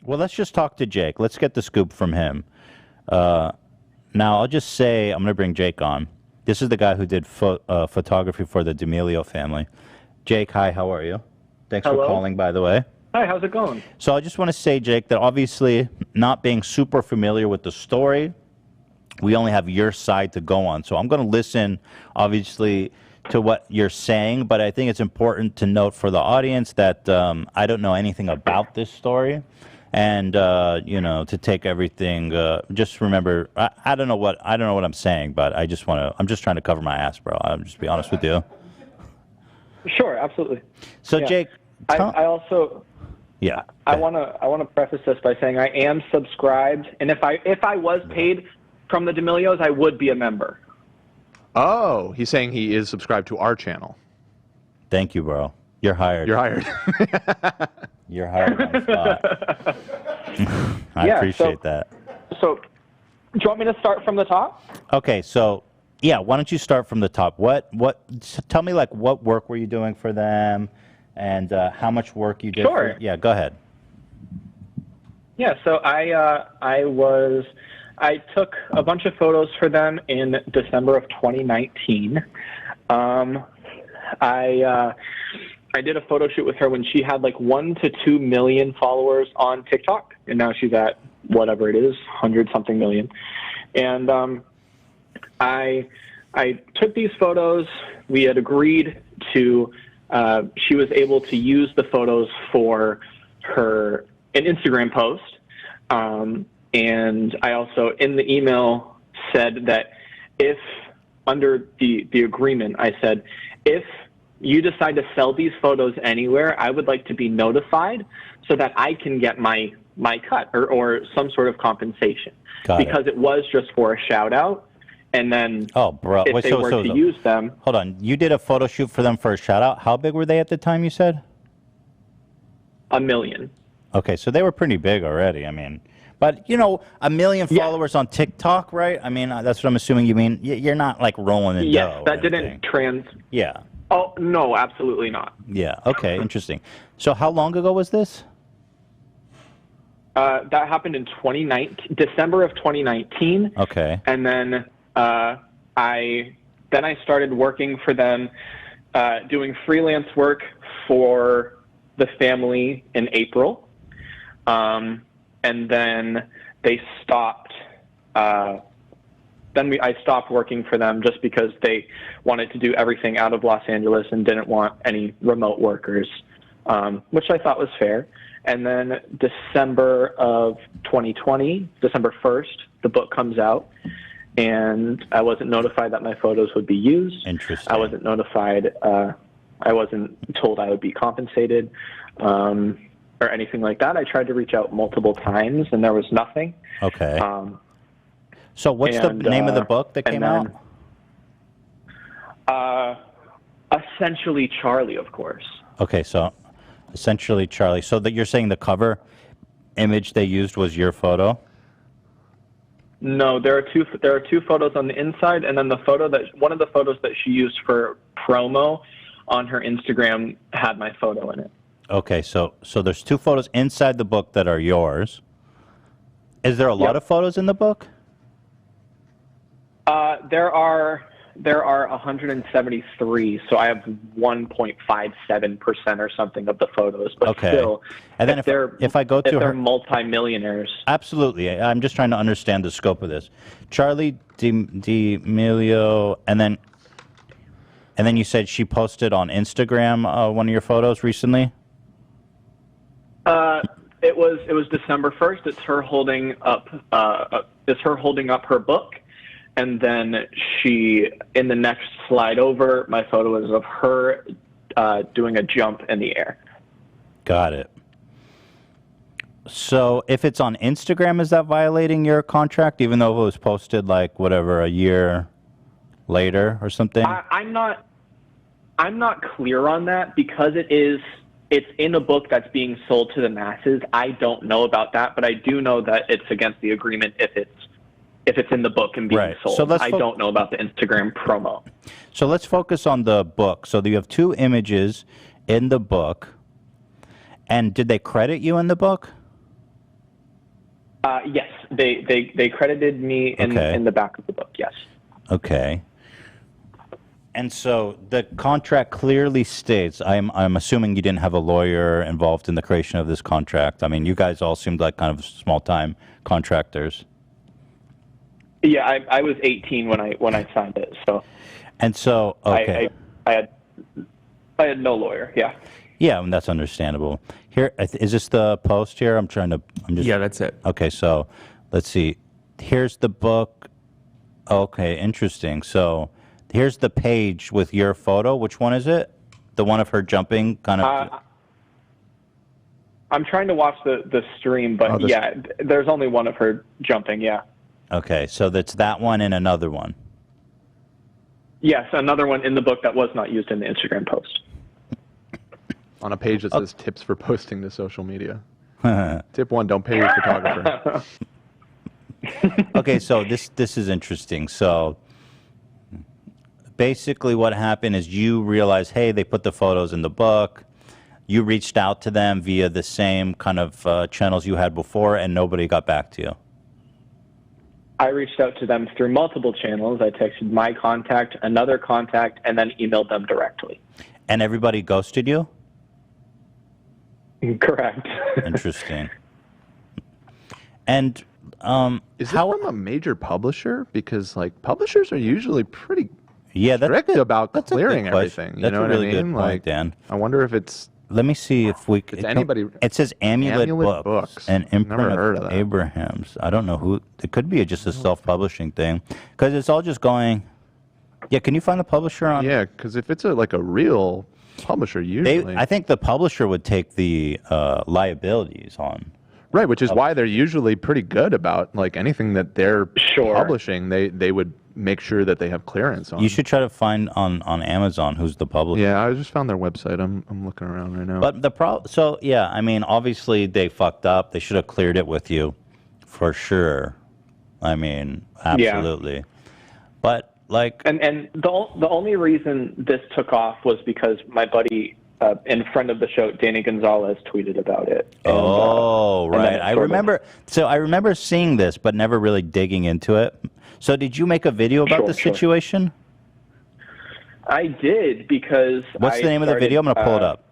Well, let's just talk to Jake. Let's get the scoop from him. Now, I'll just say, I'm going to bring Jake on. This is the guy who did photography for the D'Amelio family. Jake, hi, how are you? Thanks for calling, by the way. Hi, how's it going? So I just want to say, Jake, that obviously not being super familiar with the story, we only have your side to go on. So I'm going to listen, obviously, to what you're saying, but I think it's important to note for the audience that I don't know anything about this story. And to take everything, just remember, I don't know what I'm saying, but I'm just trying to cover my ass, bro. I'll just be honest with you. Sure, absolutely. So, yeah. Jake, I also, yeah, I want to preface this by saying I am subscribed, and if I was paid from the D'Amelios, I would be a member. Oh, he's saying he is subscribed to our channel. Thank you, bro. You're hired. You're hired. You're hired on the spot. I appreciate that. So, do you want me to start from the top? Okay, so yeah, why don't you start from the top? Tell me, like, what work were you doing for them, and how much work you did? Sure. Yeah, go ahead. Yeah, so I took a bunch of photos for them in December of 2019. I did a photo shoot with her when she had like 1 to 2 million followers on TikTok, and now she's at whatever it is, 100-something million. And I took these photos. We had agreed to. She was able to use the photos for an Instagram post, and I also in the email said that if under the agreement, I said if you decide to sell these photos anywhere, I would like to be notified so that I can get my cut or some sort of compensation. Because it was just for a shout out. And then if they were to use them. Hold on. You did a photo shoot for them for a shout out. How big were they at the time, you said? 1 million. Okay, so they were pretty big already. I mean, but 1 million followers on TikTok, right? I mean, that's what I'm assuming you mean. You're not like rolling in dough. Yes, that didn't Yeah. Oh, no, absolutely not. Yeah, okay, interesting. So how long ago was this? That happened in December of 2019. Okay. And then I started working for them, doing freelance work for the family in April. And then they stopped. I stopped working for them just because they wanted to do everything out of Los Angeles and didn't want any remote workers, which I thought was fair. And then December of 2020, December 1st, the book comes out, and I wasn't notified that my photos would be used. Interesting. I wasn't notified. I wasn't told I would be compensated or anything like that. I tried to reach out multiple times, and there was nothing. Okay. So what's the name of the book that came out? Essentially Charlie, of course. Okay, so Essentially Charlie. So that you're saying the cover image they used was your photo? No, there are two photos on the inside, and then one of the photos that she used for promo on her Instagram had my photo in it. Okay, so there's two photos inside the book that are yours. Is there a lot of photos in the book? There are 173, so I have 1.57% or something of the photos. But still, and then if I go to they're multimillionaires. Absolutely, I'm just trying to understand the scope of this. Charlie D'Amelio, and then you said she posted on Instagram one of your photos recently. It was December 1st. It's her holding up. Her book. And then in the next slide over, my photo is of her doing a jump in the air. Got it. So if it's on Instagram, is that violating your contract, even though it was posted like whatever a year later or something? I'm not clear on that because it's in a book that's being sold to the masses. I don't know about that, but I do know that it's against the agreement if it's in the book and being sold. So I don't know about the Instagram promo. So let's focus on the book. So you have two images in the book. And did they credit you in the book? Yes, they credited me in the back of the book. Yes. Okay. And so the contract clearly states, I'm assuming you didn't have a lawyer involved in the creation of this contract. I mean, you guys all seemed like kind of small-time contractors. Yeah, I was 18 when I signed it. So. And so, okay. I had no lawyer. Yeah. Yeah, and that's understandable. Here, is this the post here? I'm just. Yeah, that's it. Okay, so let's see. Here's the book. Okay, interesting. So here's the page with your photo. Which one is it? The one of her jumping, kind of. I'm trying to watch the stream, but yeah, there's only one of her jumping. Yeah. Okay, so that's that one and another one. Yes, another one in the book that was not used in the Instagram post. On a page that says tips for posting to social media. Tip 1, don't pay your photographer. Okay, so this is interesting. So basically what happened is you realized, hey, they put the photos in the book. You reached out to them via the same kind of channels you had before, and nobody got back to you. I reached out to them through multiple channels. I texted my contact, another contact, and then emailed them directly. And everybody ghosted you? Correct. Interesting. And is it from a major publisher? Because like publishers are usually pretty strict about clearing everything. You know what I mean? Good point, like, Dan. I wonder if it's. Let me see if we. It says Amulet Books, an imprint of Abraham's. I don't know who. It could be just a self-publishing thing, because it's all just going. Yeah, can you find the publisher on? Yeah, because if it's like a real publisher, usually. I think the publisher would take the liabilities on. Right, which is why they're usually pretty good about like anything that they're publishing. They would make sure that they have clearance on. You should try to find on Amazon who's the publisher. Yeah, I just found their website. I'm looking around right now. But the so yeah, I mean, obviously they fucked up. They should have cleared it with you, for sure. I mean, absolutely. Yeah. But like, and the only reason this took off was because my buddy and friend of the show, Danny Gonzalez, tweeted about it. And, right. I remember. So I remember seeing this, but never really digging into it. So did you make a video about the situation? I did, because what's the name of the video? I'm gonna pull it up.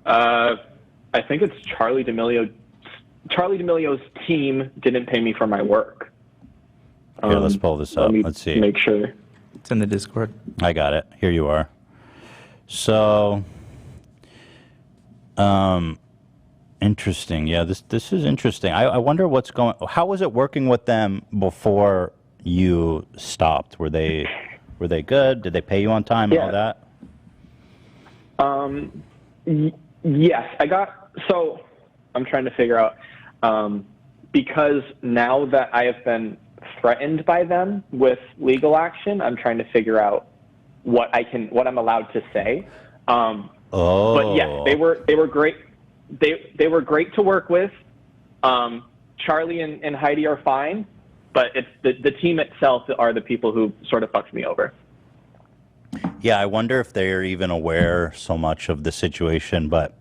I think it's Charlie D'Amelio. Charlie D'Amelio's team didn't pay me for my work. Here, let's pull this up. Let's see. Make sure. It's in the Discord. I got it. Here you are. So, interesting. Yeah, this is interesting. I wonder what's going. How was it working with them before you stopped? Were they good? Did they pay you on time and all that? Yes, I got. So, I'm trying to figure out because now that I have been threatened by them with legal action, I'm trying to figure out what I'm allowed to say. But yes, they were great. They were great to work with. Charlie and Heidi are fine, but it's the team itself are the people who sort of fucked me over. Yeah, I wonder if they're even aware so much of the situation, but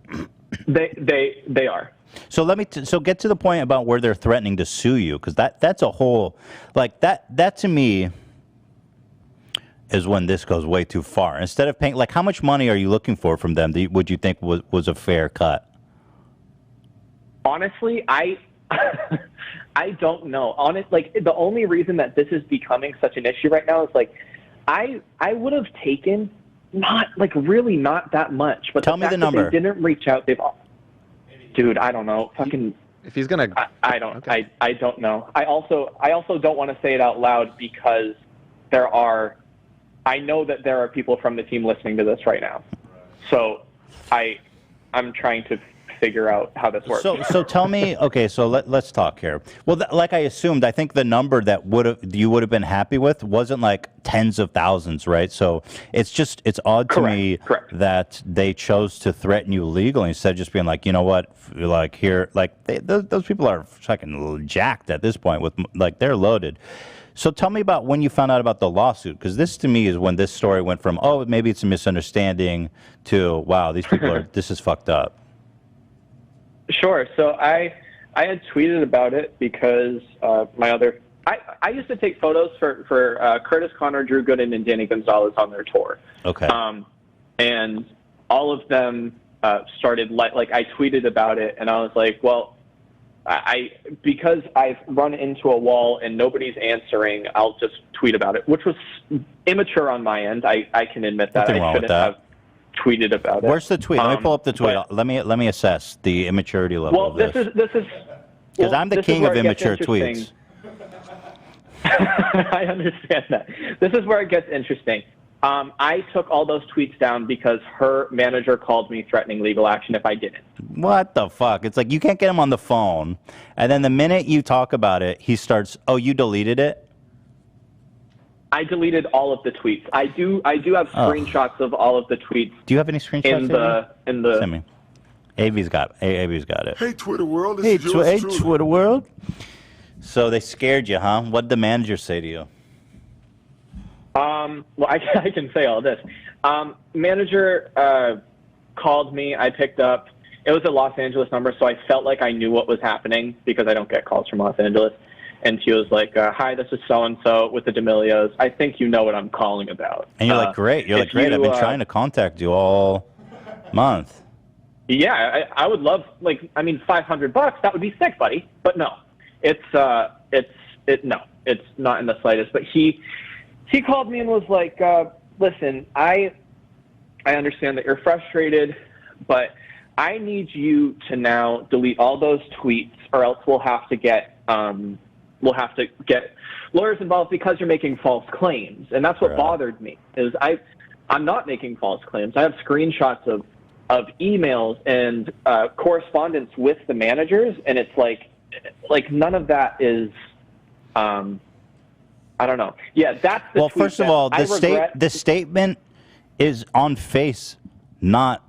they are. So let me so get to the point about where they're threatening to sue you, because that's a whole like that to me is when this goes way too far. Instead of paying, like, how much money are you looking for from them? Would you think was a fair cut? Honestly, I don't know. Like, the only reason that this is becoming such an issue right now is like I would have taken not that much. But tell me the number. They didn't reach out. Dude, I don't know. Fucking. If he's gonna, I don't. Okay. I don't know. I also don't want to say it out loud because I know that there are people from the team listening to this right now. So I'm trying to figure out how this works. So tell me, okay, so let's talk here. Well, like I assumed, I think the number that you would have been happy with wasn't like tens of thousands, right? So it's odd to me that they chose to threaten you legally instead of just being like, you know what, like here, like those people are fucking jacked at this point with like they're loaded. So tell me about when you found out about the lawsuit, because this to me is when this story went from, oh, maybe it's a misunderstanding to, wow, these people this is fucked up. Sure. So I I had tweeted about it because I used to take photos for Curtis Connor, Drew Gooden, and Danny Gonzalez on their tour. Okay. And all of them started like I tweeted about it, and I was like, well, because I've run into a wall and nobody's answering, I'll just tweet about it, which was immature on my end. I can admit that. Nothing I wrong with shouldn't that. have tweeted about it. Where's the tweet? Let me pull up the tweet. Let me assess the immaturity level of this. This is because I'm the king of immature tweets. I understand that. This is where it gets interesting. I took all those tweets down because her manager called me threatening legal action if I didn't. What the fuck? It's like you can't get him on the phone, and then the minute you talk about it, he starts, oh, you deleted it? I deleted all of the tweets. I do have screenshots of all of the tweets. Do you have any screenshots in the Send me. AV's got it. Hey, Twitter world. Hey, Twitter world. So they scared you, huh? What did the manager say to you? Well, I can say all this. Manager called me. I picked up. It was a Los Angeles number, so I felt like I knew what was happening because I don't get calls from Los Angeles. And she was like, hi, this is so-and-so with the D'Amelios. I think you know what I'm calling about. And you're like, great. You're like, great. I've been trying to contact you all month. Yeah, I would love, $500. That would be sick, buddy. But no, it's not in the slightest. But he called me and was like, listen, I understand that you're frustrated, but I need you to now delete all those tweets, or else we'll have to get lawyers involved because you're making false claims. And that's what bothered me. Is I'm not making false claims. I have screenshots of emails and correspondence with the managers, and it's like none of that is. I don't know. Yeah, that's the well. First of all, the statement is on face, not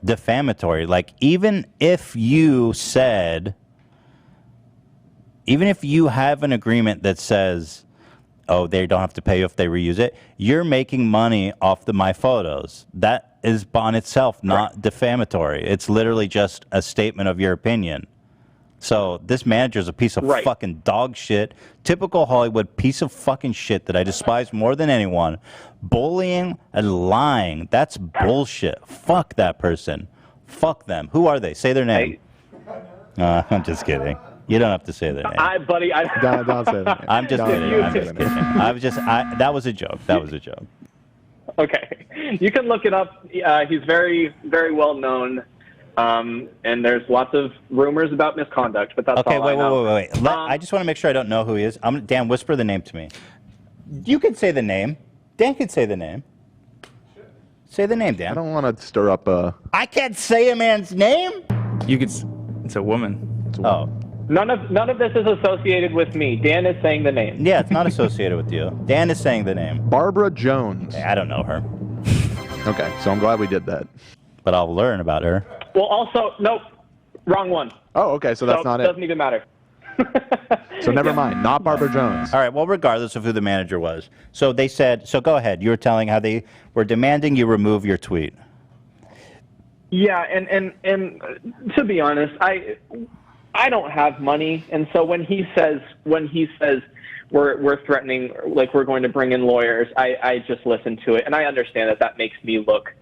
defamatory. Like even if you have an agreement that says, oh, they don't have to pay you if they reuse it, you're making money off my photos. That is on itself not defamatory. It's literally just a statement of your opinion. So this manager is a piece of fucking dog shit. Typical Hollywood piece of fucking shit that I despise more than anyone. Bullying and lying. That's bullshit. Fuck that person. Fuck them. Who are they? Say their name. I'm just kidding. You don't have to say their name. Buddy, don't say that. I'm just kidding. That was a joke. That was a joke. Okay. You can look it up. He's very, very well known. And there's lots of rumors about misconduct, but that's all I know. Wait. I just want to make sure I don't know who he is. Dan, whisper the name to me. You can say the name. Dan can say the name. Say the name, Dan. I don't want to stir up a... I can't say a man's name? You could... It's a woman. Oh. None of this is associated with me. Dan is saying the name. Yeah, it's not associated with you. Dan is saying the name. Barbara Jones. I don't know her. Okay, so I'm glad we did that. But I'll learn about her. Well, also, nope, wrong one. Oh, okay, so that's not it. Doesn't even matter. So never mind, not Barbara Jones. All right, well, regardless of who the manager was. So they said, so go ahead. You were telling how they were demanding you remove your tweet. Yeah, and to be honest, I don't have money, and so when he says we're threatening, like we're going to bring in lawyers, I just listen to it, and I understand that makes me look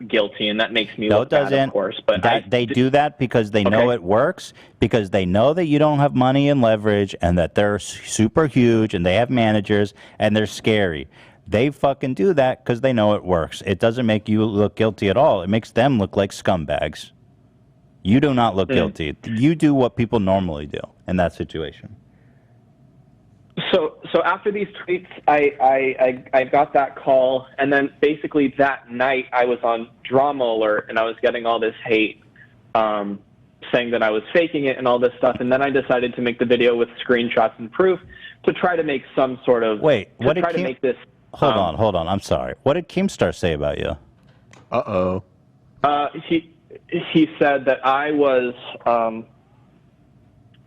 guilty, and that makes me look bad, of course. But they do that because they know it works, because they know that you don't have money and leverage, and that they're super huge, and they have managers, and they're scary. They fucking do that because they know it works. It doesn't make you look guilty at all. It makes them look like scumbags. You do not look guilty. You do what people normally do in that situation. So after these tweets, I got that call, and then basically that night I was on Drama Alert, and I was getting all this hate saying that I was faking it and all this stuff, and then I decided to make the video with screenshots and proof to try to make some sort of... Wait, what did to make this... Hold on. I'm sorry. What did Keemstar say about you? Uh-oh. He said that I was...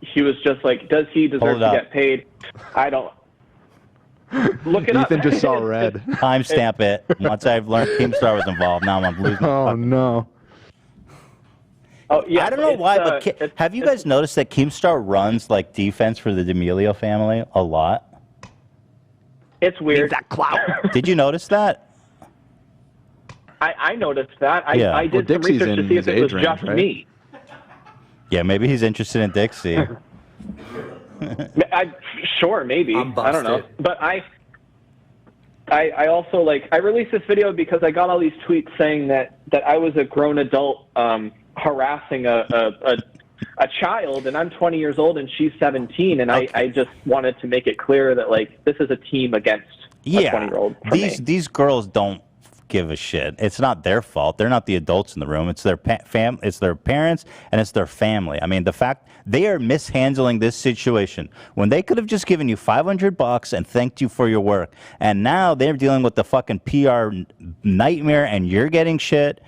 he was just like, does he deserve to get paid? I don't... Look it up. Ethan just saw red. Timestamp it. Once I've learned Keemstar was involved, now I'm losing. Oh, no. Oh yeah. I don't know why, but have you guys noticed that Keemstar runs like defense for the D'Amelio family a lot? It's weird. That clout. Did you notice that? I noticed that. Yeah. I did some Dixie's research to in see if his it was age range, just right? me. Yeah, maybe he's interested in Dixie. Sure, maybe. I'm I don't know. busted. But I also I released this video because I got all these tweets saying that I was a grown adult harassing a child, and I'm 20 years old and she's 17, and I just wanted to make it clear that like this is a team against a 20-year-old. These girls don't give a shit. It's not their fault. They're not the adults in the room. It's their it's their parents and it's their family. I mean, the fact they are mishandling this situation when they could have just given you $500 and thanked you for your work, and now they're dealing with the fucking PR nightmare, and you're getting shit.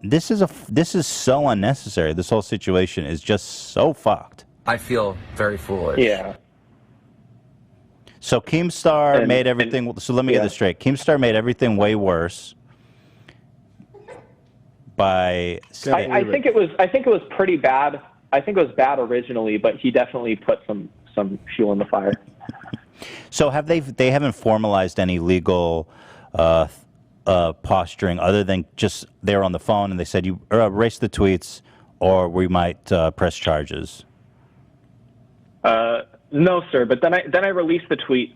This is so unnecessary. This whole situation is just so fucked. I feel very foolish. Yeah. So Keemstar made everything. So let me get this straight. Keemstar made everything way worse by. I think it was pretty bad. I think it was bad originally, but he definitely put some fuel in the fire. So they haven't formalized any legal posturing other than just they were on the phone and they said you erase the tweets or we might press charges. No, sir. But then I released the tweets.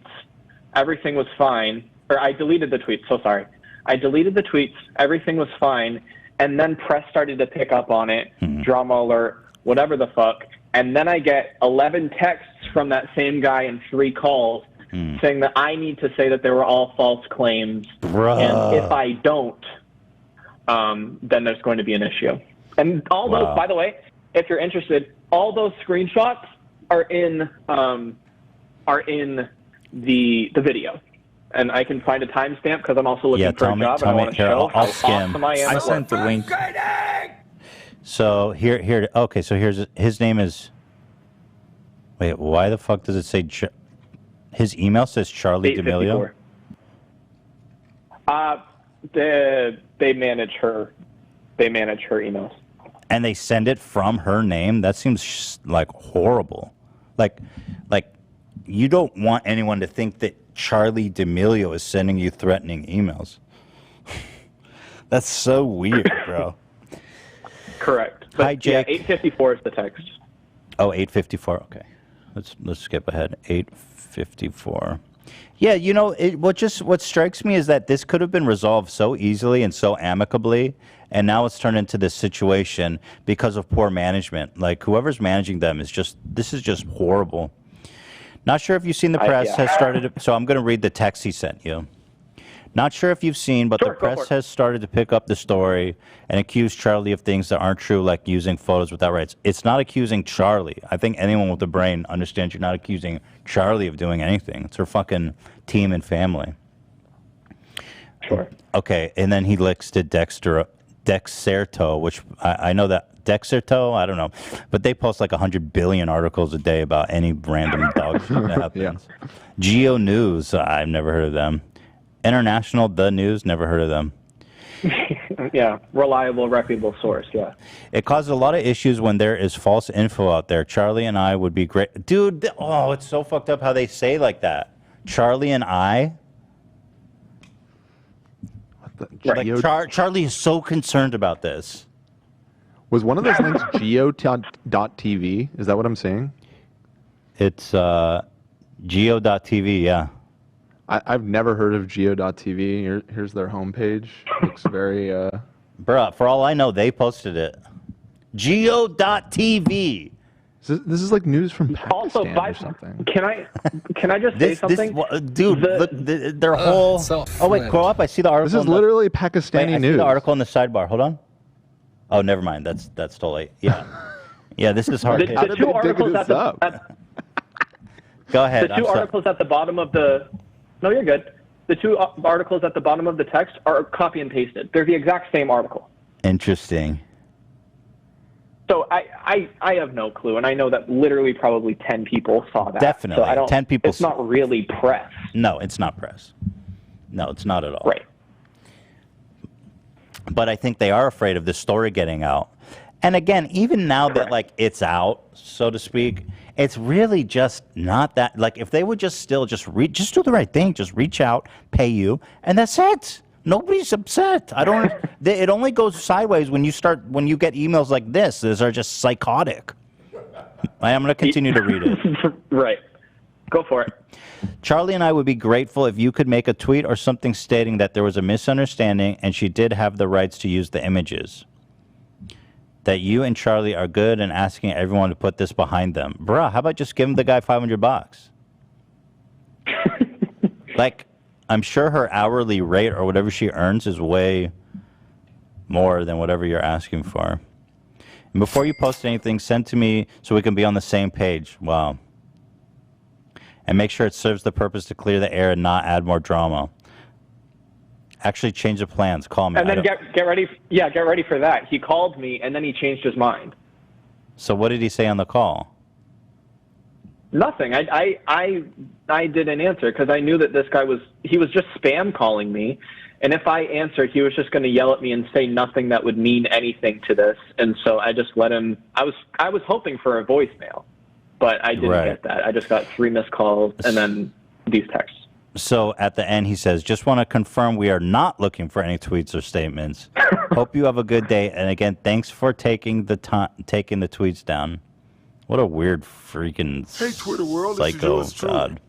Everything was fine. Or I deleted the tweets. So sorry. I deleted the tweets. Everything was fine. And then press started to pick up on it. Drama alert, whatever the fuck. And then I get 11 texts from that same guy and 3 calls saying that I need to say that they were all false claims. Bruh. And if I don't, then there's going to be an issue. And all those, by the way, if you're interested, all those screenshots are in the video, and I can find a timestamp because I'm also looking for a job and I want to show how awesome I am. I sent the link. So here. Okay, so here's his name is. Wait, why the fuck does it say? His email says Charlie D'Amelio. They manage her. They manage her emails. And they send it from her name. That seems like horrible. Like you don't want anyone to think that Charlie D'Amelio is sending you threatening emails. That's so weird, bro. Correct. But Hi, Jake. Yeah, 854 is the text. Oh, 854. Okay, let's skip ahead. 854. Yeah, you know, what strikes me is that this could have been resolved so easily and so amicably, and now it's turned into this situation because of poor management. Like whoever's managing them is just horrible. Not sure if you've seen the press has started. So I'm going to read the text he sent you. Not sure if you've seen, but the press has started to pick up the story and accuse Charlie of things that aren't true, like using photos without rights. It's not accusing Charlie. I think anyone with a brain understands you're not accusing Charlie of doing anything. It's her fucking team and family. Sure. Okay, and then he links to Dexerto, which I know that Dexerto, I don't know, but they post like 100 billion articles a day about any random dog shit that happens. Yeah. Geo News, I've never heard of them. International The News, never heard of them. Yeah, reliable, reputable source, yeah. It causes a lot of issues when there is false info out there. Charlie and I would be great. Dude, it's so fucked up how they say like that. Charlie and I. Like Charlie is so concerned about this. Was one of those links geo.tv? Is that what I'm saying? It's geo.tv, yeah. I've never heard of geo.tv. Here's their homepage. Looks very... Bruh, for all I know, they posted it. Geo.tv. This is like news from Pakistan or something. Can I just say something? Dude, look, their whole... Oh, wait, grow up. I see the article. This is literally Pakistani news. I see the article in the sidebar. Hold on. Oh, never mind. That's too late. Yeah. Yeah, this is hard. The two articles Go ahead. The two articles at the bottom of the... No, you're good. The two articles at the bottom of the text are copy and pasted. They're the exact same article. Interesting. So I have no clue, and I know that literally probably 10 people saw that. Definitely. So 10 people. It's not really press. No, it's not press. No, it's not at all. Right. But I think they are afraid of this story getting out. And again, even now that like it's out, so to speak, it's really just not that. Like if they would just still just do the right thing, just reach out, pay you, and that's it. Nobody's upset. I don't. It only goes sideways when you get emails like this. These are just psychotic. I'm going to continue to read it. Right. Go for it. Charlie and I would be grateful if you could make a tweet or something stating that there was a misunderstanding and she did have the rights to use the images. That you and Charlie are good and asking everyone to put this behind them. Bruh, how about just give the guy $500? Like, I'm sure her hourly rate or whatever she earns is way more than whatever you're asking for. And before you post anything, send to me so we can be on the same page. Wow. And make sure it serves the purpose to clear the air and not add more drama. Actually change the plans. Call me. And then get ready. Yeah, get ready for that. He called me and then he changed his mind. So what did he say on the call? Nothing. I didn't answer because I knew that this guy was just spam calling me, and if I answered, he was just going to yell at me and say nothing that would mean anything to this. And so I just let him. I was hoping for a voicemail, but I didn't get that. I just got 3 missed calls and then these texts. So at the end, he says, just want to confirm we are not looking for any tweets or statements. Hope you have a good day. And again, thanks for taking the tweets down. What a weird freaking Twitter world, psycho this is yours god.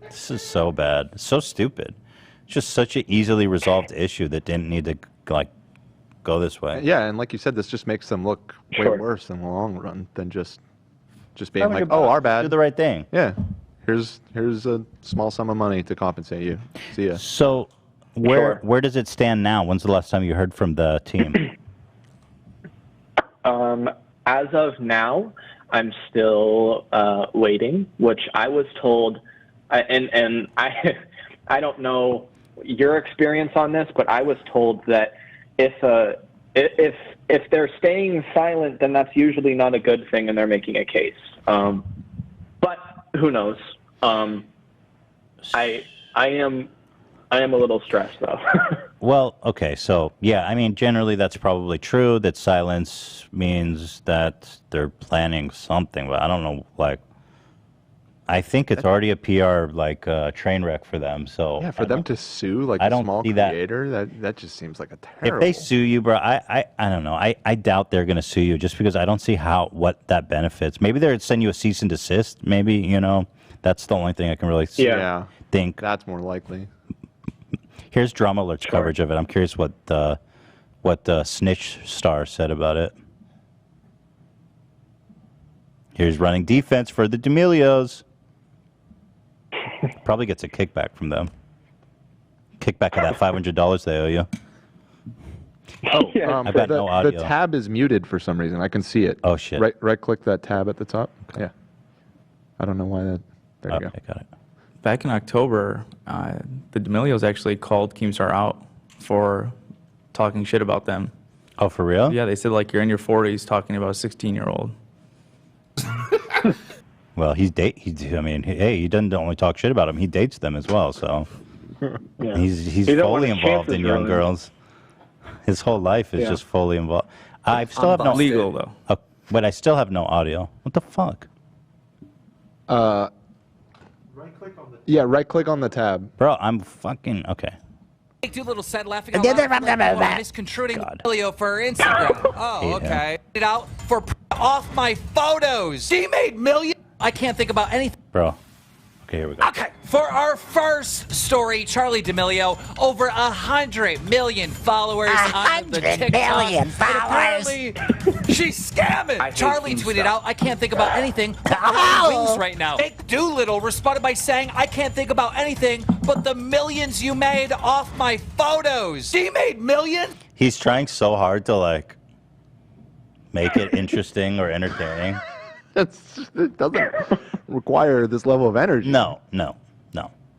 This is so bad. So stupid. It's just such an easily resolved issue that didn't need to go this way. Yeah, and like you said, this just makes them look way worse in the long run than just being like, oh, our bad. Do the right thing. Yeah. Here's a small sum of money to compensate you. See ya. So where does it stand now? When's the last time you heard from the team? As of now, I'm still waiting, which I was told, and I don't know your experience on this, but I was told that if they're staying silent, then that's usually not a good thing, and they're making a case. But who knows? I am a little stressed though. Well, okay, so yeah, I mean, generally that's probably true. That silence means that they're planning something, but I don't know. Like, I think it's already a PR train wreck for them. So yeah, for them to sue like a small creator, that just seems like a terrible. If they sue you, bro, I don't know. I doubt they're gonna sue you just because I don't see what that benefits. Maybe they're send you a cease and desist. Maybe that's the only thing I can really think. That's more likely. Here's Drama Alert's coverage of it. I'm curious what the Snitch Star said about it. Here's running defense for the D'Amelios. Probably gets a kickback from them. Kickback of that $500 they owe you. Oh, I've got no audio. The tab is muted for some reason. I can see it. Oh shit! Right-click that tab at the top. Okay. Yeah. I don't know why that. There you go. I got it. Back in October, the D'Amelios actually called Keemstar out for talking shit about them. Oh, for real? Yeah, they said you're in your 40s talking about a 16-year-old. Well, he doesn't only talk shit about them. He dates them as well. So he's fully involved in young girls. His whole life is just fully involved. I still have no legal though. But I still have no audio. What the fuck? Right-click on the tab. Bro, I'm fucking okay. Big Doolittle said laughing out loud, misconstruing D'Amelio for her Instagram. Oh, okay. It out for off my photos. She made millions. I can't think about anything. Bro. Okay, here we go. Okay, for our first story, Charlie D'Amelio, over 100 million followers on the TikTok. 100 million followers. Apparently, she's scamming. Charlie tweeted out, I can't think about anything but wings right now. Big Doolittle responded by saying, I can't think about anything but the millions you made off my photos. She made millions? He's trying so hard to make it interesting or entertaining. It doesn't require this level of energy. No.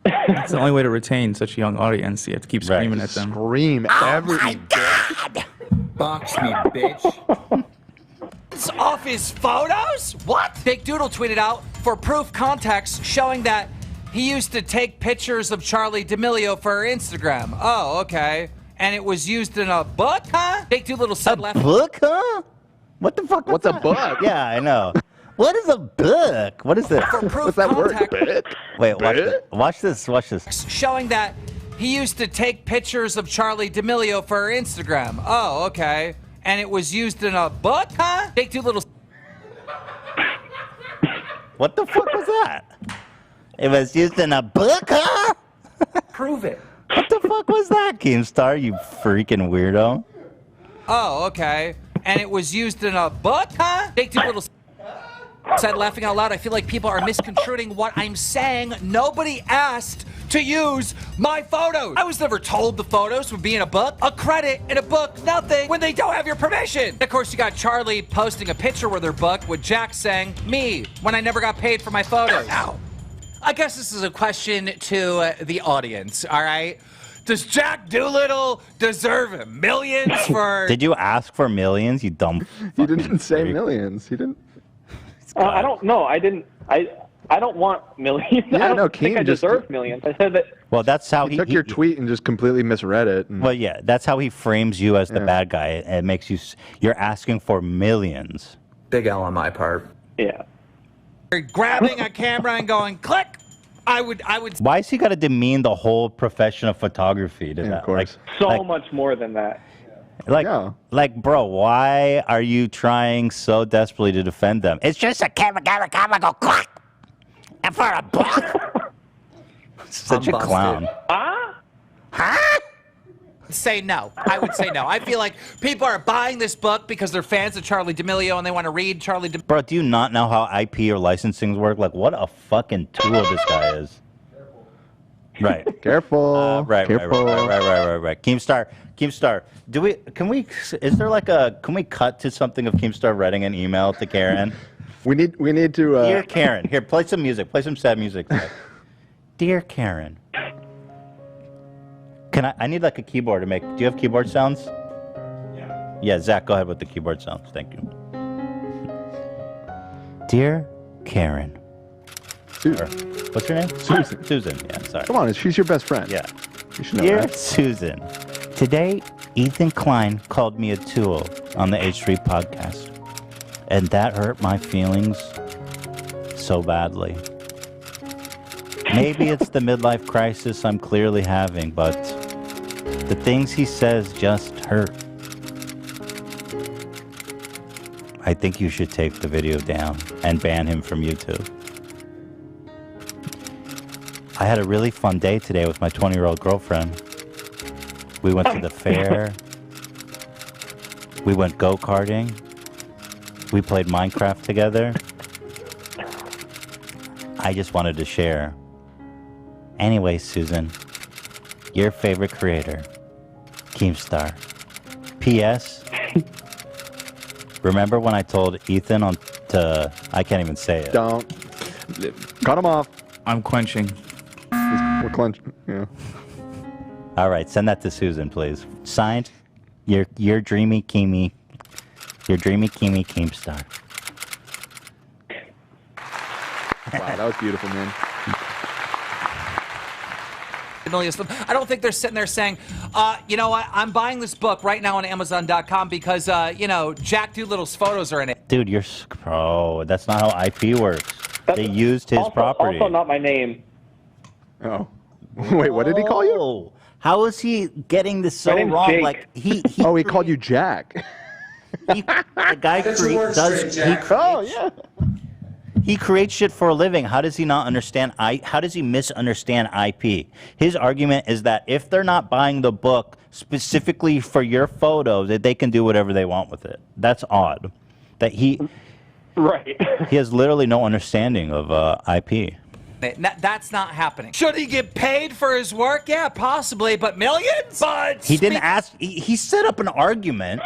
It's the only way to retain such a young audience. You have to keep screaming at them. Scream every my God! Box me, bitch. It's off his photos? What? Big Doodle tweeted out, for proof context, showing that he used to take pictures of Charlie D'Amelio for her Instagram. Oh, okay. And it was used in a book, huh? Big Doolittle said book, huh? What the fuck? What's a book? Yeah, I know. What is a book? What is this? What's that word? Book? Wait, watch this. Watch this. Showing that he used to take pictures of Charlie D'Amelio for her Instagram. Oh, okay. And it was used in a book, huh? Take two little. What the fuck was that? It was used in a book, huh? Prove it. What the fuck was that, Keemstar? You freaking weirdo. Oh, okay. And it was used in a book, huh? Take two little. Said laughing out loud. I feel like people are misconstruing what I'm saying. Nobody asked to use my photos. I was never told the photos would be in a book. A credit in a book, nothing when they don't have your permission. Of course, you got Charlie posting a picture with her book with Jack saying, me, when I never got paid for my photos. Now, I guess this is a question to the audience, all right? Does Jack Doolittle deserve millions for... Did you ask for millions, you dumb... He didn't say millions. He didn't... I don't know. I didn't. I don't want millions. Yeah, I don't think I deserve millions. I said that. Well, that's how he took your tweet and just completely misread it. Well, yeah, that's how he frames you as the bad guy. It makes you. You're asking for millions. Big L on my part. Yeah. Grabbing a camera and going, click. I would. Why has he got to demean the whole profession of photography? To that? Of course. So much more than that. Like, bro, why are you trying so desperately to defend them? It's just a camera, go clack, and for a book. Such a clown. Huh? Say no. I would say no. I feel like people are buying this book because they're fans of Charlie D'Amelio and they want to read Charlie D'Amelio. Bro, do you not know how IP or licensing work? Like, what a fucking tool this guy is. Right. Careful. Right. Keemstar, can we cut to something of Keemstar writing an email to Karen? we need to Dear Karen, here, play some music. Play some sad music. Dear Karen. I need like a keyboard to make, do you have keyboard sounds? Yeah. Yeah, Zach, go ahead with the keyboard sounds. Thank you. Dear Karen. Susan. What's her name? Susan. Susan, yeah, sorry. Come on, she's your best friend. Yeah. You should know Dear that. Susan, today Ethan Klein called me a tool on the H3 podcast, and that hurt my feelings so badly. Maybe it's the midlife crisis I'm clearly having, but the things he says just hurt. I think you should take the video down and ban him from YouTube. I had a really fun day today with my 20-year-old girlfriend. We went to the fair. We went go-karting. We played Minecraft together. I just wanted to share. Anyway, Susan, your favorite creator, Keemstar. P.S. Remember when I told Ethan I can't even say it. Don't. Cut him off. I'm quenching. We're clenching. Yeah. All right, send that to Susan, please. Signed, your dreamy Keemstar. Wow, that was beautiful, man. I don't think they're sitting there saying, you know what, I'm buying this book right now on Amazon.com because, Jack Doolittle's photos are in it. Dude, that's not how IP works. They used his property. Also not my name. Oh. Wait, what did he call you? How is he getting this so wrong? Jake. Like he called you Jack. The guy he creates shit for a living. How does he not understand? How does he misunderstand IP? His argument is that if they're not buying the book specifically for your photos, that they can do whatever they want with it. That's odd. That he has literally no understanding of IP. That's not happening. Should he get paid for his work? Yeah, possibly, but millions? But he didn't ask. He set up an argument.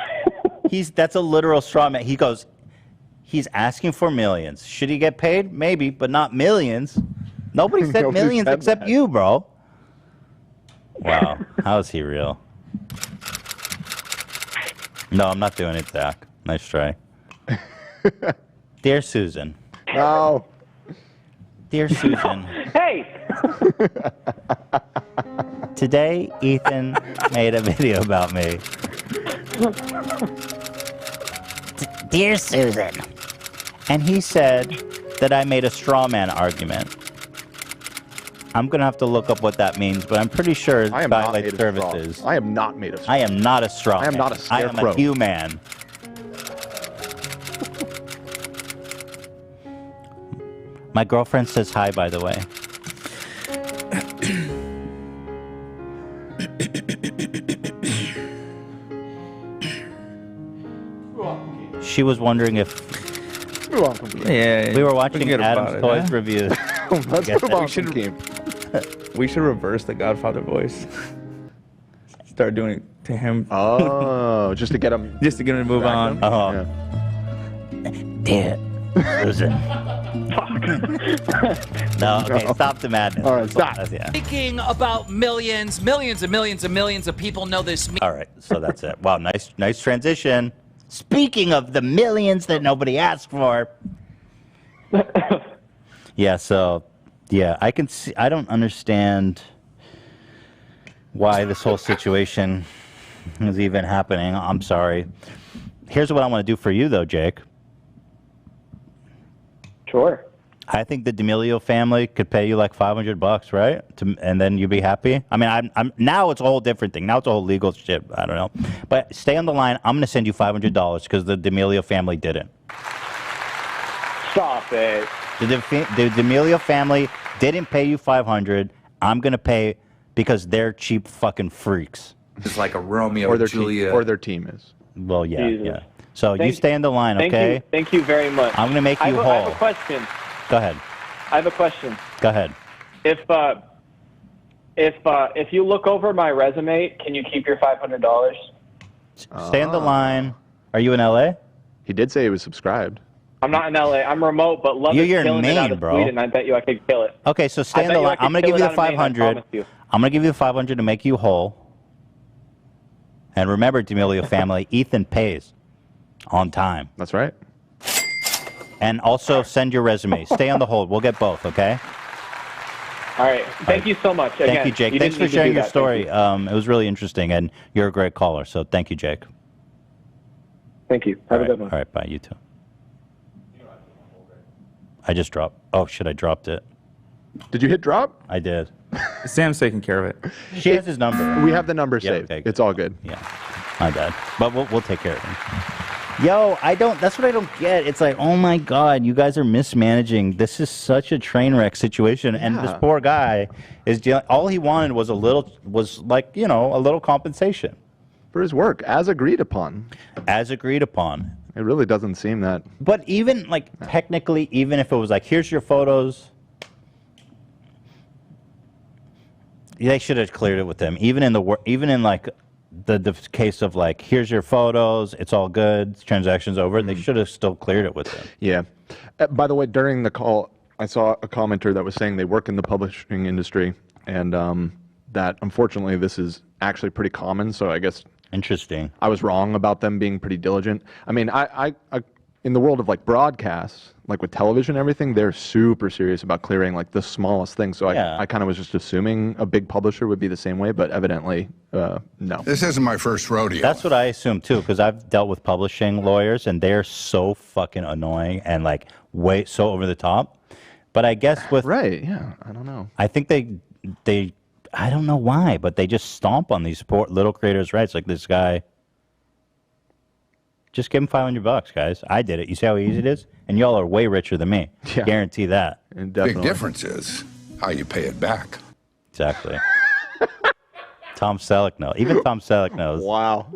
That's a literal straw man. He goes, he's asking for millions. Should he get paid? Maybe, but not millions. Nobody said millions except you, bro. Wow, how is he real? No, I'm not doing it, Zach. Nice try. Dear Susan. No. Dear Susan. Hey! Today, Ethan made a video about me. Dear Susan. And he said that I made a straw man argument. I'm going to have to look up what that means, but I'm pretty sure it's Skylight Services. I am not made of straw. I am not a straw man. I am not a scarecrow. I am a human. My girlfriend says hi, by the way. She was wondering if we were watching Adam's Toys reviews. Let's move on from Keem. We should reverse the Godfather voice. Start doing it to him. Oh, just to get him. Just to get him to move on. Dear Susan. No, okay, stop the madness. All right, stop. Yeah. Speaking about millions, millions and millions and millions of people know this. All right, so that's it. Wow, nice transition. Speaking of the millions that nobody asked for. Yeah, so, yeah, I can see, I don't understand why this whole situation is even happening. I'm sorry. Here's what I want to do for you, though, Jake. Sure. I think the D'Amelio family could pay you like $500, right? And then you'd be happy. I mean, I'm now it's a whole different thing. Now it's a whole legal shit. I don't know. But stay on the line. I'm going to send you $500 because the D'Amelio family didn't. Stop it. The D'Amelio family didn't pay you $500. I'm going to pay because they're cheap fucking freaks. It's like a Romeo Or their Juliet. team, or their team is. Well, yeah, Jesus. yeah. So you stay on the line, okay? Thank you very much. I'm going to make you whole. I have a question. Go ahead. I have a question. Go ahead. If you look over my resume, can you keep your $500? Stay on the line. Are you in LA? He did say he was subscribed. I'm not in LA. I'm remote, but love You're in killing it out Maine, of bro. Sweden. I bet you I could kill it. Okay, so stay on the line. I'm going to give you the $500. I'm going to give you the $500 to make you whole. And remember, D'Amelio family, Ethan pays on time. That's right. And also send your resume. Stay on the hold. We'll get both, okay? All right. Thank you so much. Again, thank you, Jake. Thanks for sharing your story. It was really interesting, and you're a great caller. So thank you, Jake. Thank you. Have a good one. All right, bye. You too. I just dropped. Oh, shit, I dropped it. Did you hit drop? I did. Sam's taking care of it. She has his number. We have the number Yeah, saved. okay, It's all good. Yeah, my bad. But we'll take care of him. Yo, that's what I don't get. It's like, oh my God, you guys are mismanaging. This is such a train wreck situation. Yeah. And this poor guy is dealing, all he wanted was a little compensation. For his work, as agreed upon. As agreed upon. It really doesn't seem that. But even, technically, even if it was like, here's your photos, they should have cleared it with them. Even in the case of here's your photos, it's all good, transaction's over, they should have still cleared it with them. Yeah. By the way, during the call, I saw a commenter that was saying they work in the publishing industry, and that unfortunately this is actually pretty common. So I guess interesting. I was wrong about them being pretty diligent. I mean, I in the world of broadcasts, with television and everything, they're super serious about clearing the smallest thing. So I kind of was just assuming a big publisher would be the same way, but evidently, no. This isn't my first rodeo. That's what I assume too, because I've dealt with publishing lawyers, and they're so fucking annoying and way so over the top. But I guess with right, yeah, I don't know. I think they I don't know why, but they just stomp on these poor little creators' rights. Like this guy. Just give him $500, guys. I did it. You see how easy it is? And y'all are way richer than me. Yeah. Guarantee that. Big difference is how you pay it back. Exactly. Tom Selleck knows. Even Tom Selleck knows. Wow.